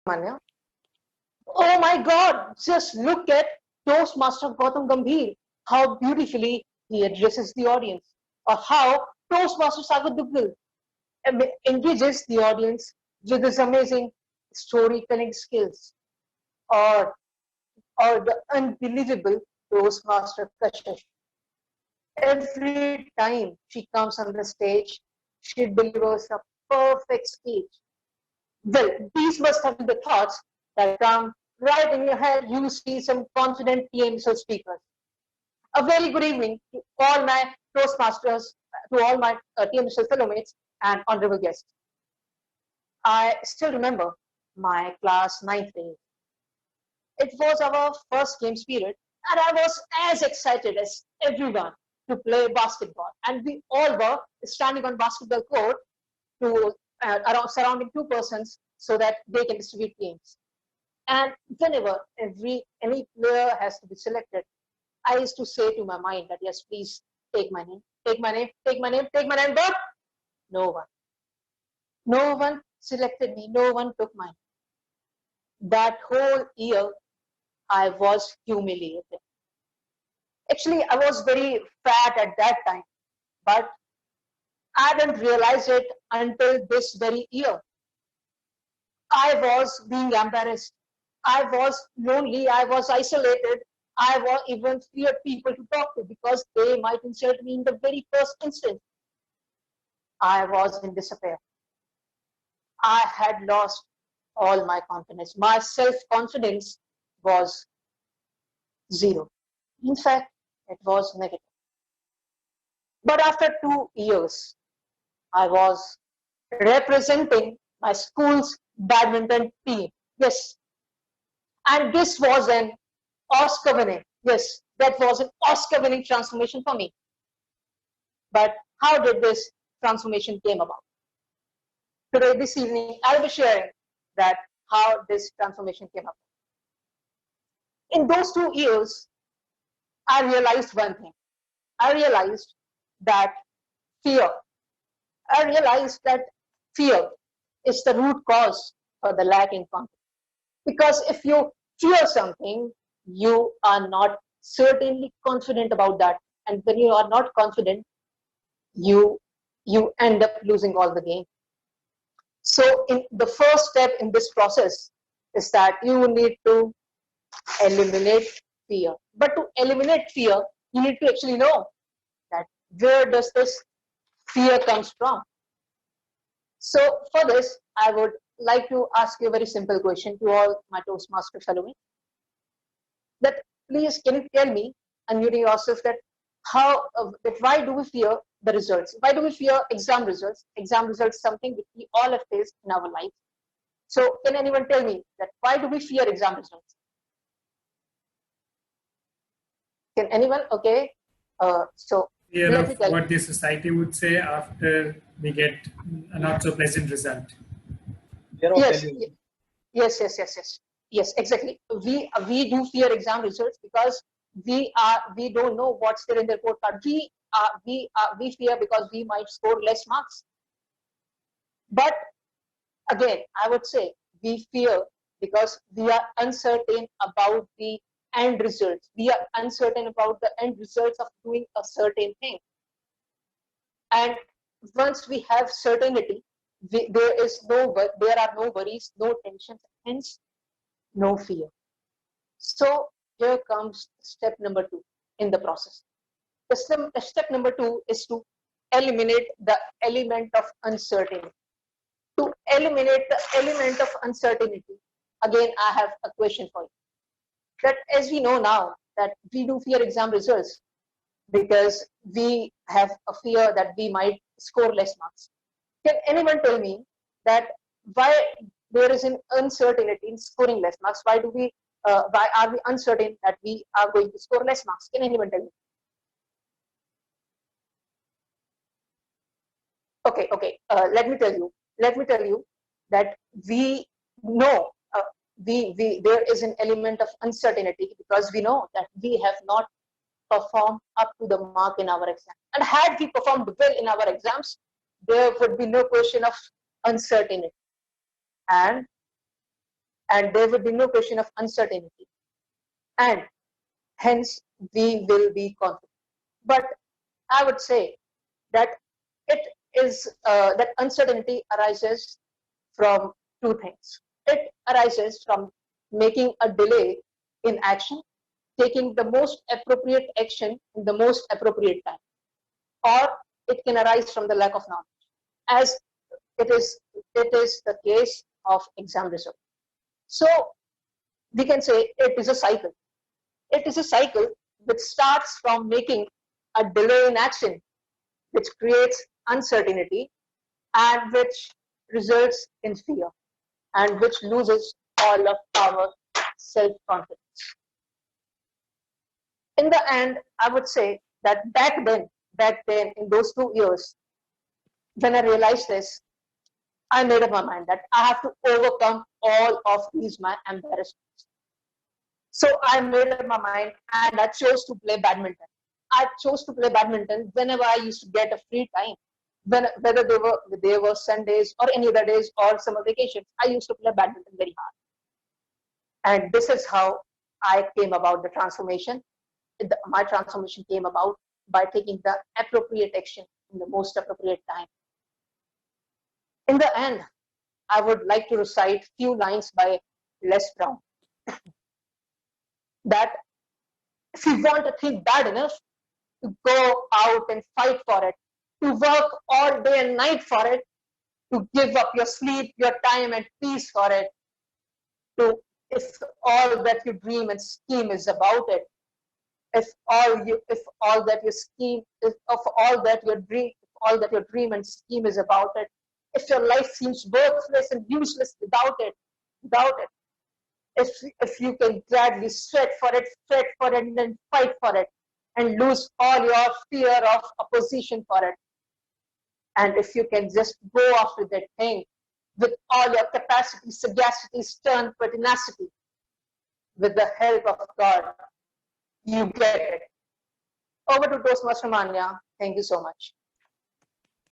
Manya. Oh my God, just look at Toastmaster Gautam Gambhir, how beautifully he addresses the audience, or how Toastmaster Sagar Duggal engages the audience with his amazing storytelling skills, or, or the unbelievable Toastmaster Kashish. Every time she comes on the stage, she delivers a perfect speech. Well, these must have been the thoughts that come right in your head. You see some confident TMSL speakers. A very good evening to all my Toastmasters, to all my TMSL fellowmates and honorable guests. I still remember my class 9th day. It was our first games period, and I was as excited as everyone to play basketball. And we all were standing on basketball court to around surrounding two persons so that they can distribute games. And whenever any player has to be selected, I used to say to my mind that yes, please take my name, take my name, take my name, take my name, but no one. No one selected me, no one took my name. That whole year I was humiliated. Actually, I was very fat at that time, but I didn't realize it until this very year. I was being embarrassed. I was lonely. I was isolated. I was even feared people to talk to because they might insult me in the very first instance. I was in despair. I had lost all my confidence. My self-confidence was zero. In fact, it was negative. But after 2 years, I was representing my school's badminton team. Yes. And this was an Oscar winning. Yes, that was an Oscar winning transformation for me. But how did this transformation came about? Today, this evening, I'll be sharing that how this transformation came about. In those 2 years, I realized one thing. I realized that fear. I realized that fear is the root cause for the lack in confidence. Because if you fear something, you are not certainly confident about that. And when you are not confident, you end up losing all the game. So in the first step in this process is that you need to eliminate fear. But to eliminate fear, you need to actually know that where does this fear comes from. So for this, I would like to ask you a very simple question to all my Toastmaster fellows. That please, can you tell me, unmuting yourself, that that why do we fear the results? Why do we fear exam results? Exam results, something which we all have faced in our life. So can anyone tell me that why do we fear exam results? Can anyone? Okay. So Fear let me of tell what you. the society would say after we get a not so pleasant result. Yes, yes, exactly. We do fear exam results because we don't know what's there in the report card. We fear because we might score less marks. But again, I would say we fear because we are uncertain about the end results. We are uncertain about the end results of doing a certain thing. And once we have certainty, there are no worries, no tensions, hence no fear. So here comes step number 2 in the process. The step number 2 is to eliminate the element of uncertainty. To eliminate the element of uncertainty, again, I have a question for you. That as we know now that we do fear exam results because we have a fear that we might score less marks. Can anyone tell me that why there is an uncertainty in scoring less marks? Why are we uncertain that we are going to score less marks? Can anyone tell me? Okay. Let me tell you. Let me tell you that we know there is an element of uncertainty because we know that we have not performed up to the mark in our exam. And had we performed well in our exams, there would be no question of uncertainty. And and there would be no question of uncertainty, and hence we will be confident. But I would say that it is that uncertainty arises from two things. It arises from making a delay in action, taking the most appropriate action in the most appropriate time, or it can arise from the lack of knowledge, as it is the case of exam result. So we can say it is a cycle. It is a cycle which starts from making a delay in action, which creates uncertainty and which results in fear, and which loses all of our self-confidence. In the end, I would say that back then, in those 2 years, when I realized this, I made up my mind that I have to overcome all of these my embarrassments. So I made up my mind and I chose to play badminton. I chose to play badminton whenever I used to get a free time. Whether they were Sundays or any other days or summer vacations, I used to play badminton very hard. And this is how I came about the transformation. My transformation came about by taking the appropriate action in the most appropriate time. In the end, I would like to recite few lines by Les Brown. That if you want a thing bad enough, to go out and fight for it, to work all day and night for it, to give up your sleep, your time and peace for it, to if all that you dream and scheme is about it, if all that your scheme, if of all that your dream and scheme is about it, if your life seems worthless and useless without it, if you can gladly sweat for it, and then fight for it, and lose all your fear of opposition for it, and if you can just go after that thing with all your capacity, sagacity, stern pertinacity, with the help of God, you get it. Over to Toastmaster Manya. Thank you so much.